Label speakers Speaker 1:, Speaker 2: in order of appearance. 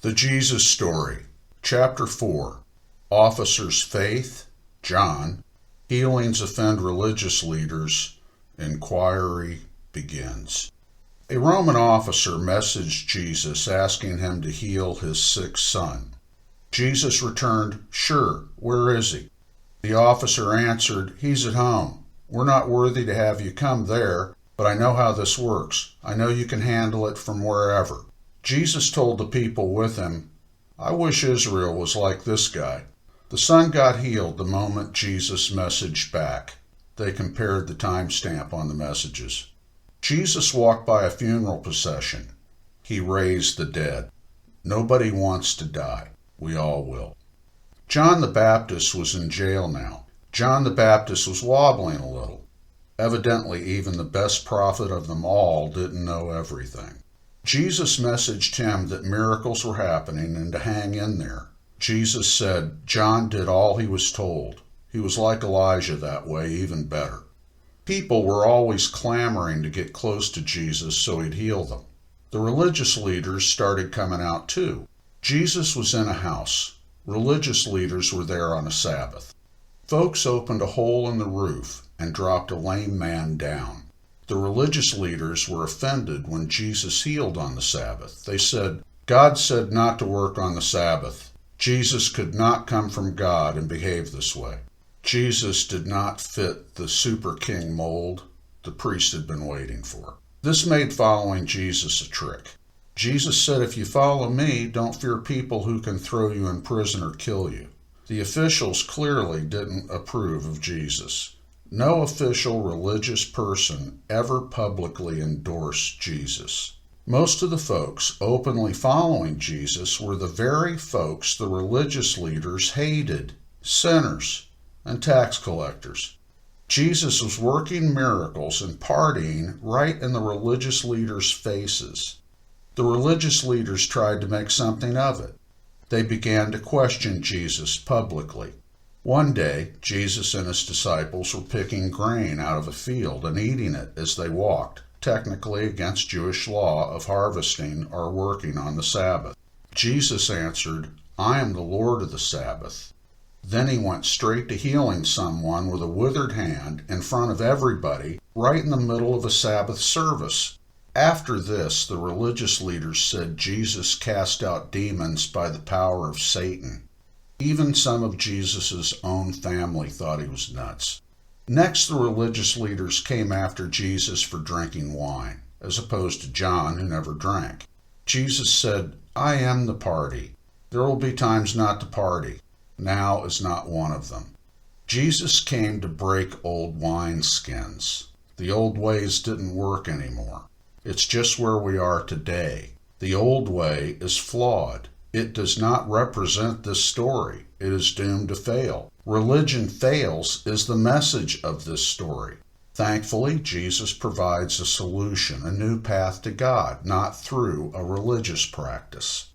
Speaker 1: The Jesus Story, Chapter 4. Officers' Faith, John. Healings offend religious leaders. Inquiry begins. A Roman officer messaged Jesus asking him to heal his sick son. Jesus returned, "Sure, where is he?" The officer answered, "He's at home. We're not worthy to have you come there, but I know how this works. I know you can handle it from wherever." Jesus told the people with him, "I wish Israel was like this guy." The son got healed the moment Jesus messaged back. They compared the timestamp on the messages. Jesus walked by a funeral procession. He raised the dead. Nobody wants to die. We all will. John the Baptist was in jail now. John the Baptist was wobbling a little. Evidently, even the best prophet of them all didn't know everything. Jesus messaged him that miracles were happening and to hang in there. Jesus said John did all he was told. He was like Elijah that way, even better. People were always clamoring to get close to Jesus so he'd heal them. The religious leaders started coming out too. Jesus was in a house. Religious leaders were there on a Sabbath. Folks opened a hole in the roof and dropped a lame man down. The religious leaders were offended when Jesus healed on the Sabbath. They said, "God said not to work on the Sabbath. Jesus could not come from God and behave this way." Jesus did not fit the super king mold the priest had been waiting for. This made following Jesus a trick. Jesus said, "If you follow me, don't fear people who can throw you in prison or kill you." The officials clearly didn't approve of Jesus. No official religious person ever publicly endorsed Jesus. Most of the folks openly following Jesus were the very folks the religious leaders hated: sinners and tax collectors. Jesus was working miracles and partying right in the religious leaders' faces. The religious leaders tried to make something of it. They began to question Jesus publicly. One day, Jesus and his disciples were picking grain out of a field and eating it as they walked, technically against Jewish law of harvesting or working on the Sabbath. Jesus answered, "I am the Lord of the Sabbath." Then he went straight to healing someone with a withered hand in front of everybody, right in the middle of a Sabbath service. After this, the religious leaders said Jesus cast out demons by the power of Satan. Even some of Jesus' own family thought he was nuts. Next, the religious leaders came after Jesus for drinking wine, as opposed to John, who never drank. Jesus said, "I am the party. There will be times not to party. Now is not one of them." Jesus came to break old wineskins. The old ways didn't work anymore. It's just where we are today. The old way is flawed. It does not represent this story. It is doomed to fail. Religion fails is the message of this story. Thankfully, Jesus provides a solution, a new path to God, not through a religious practice.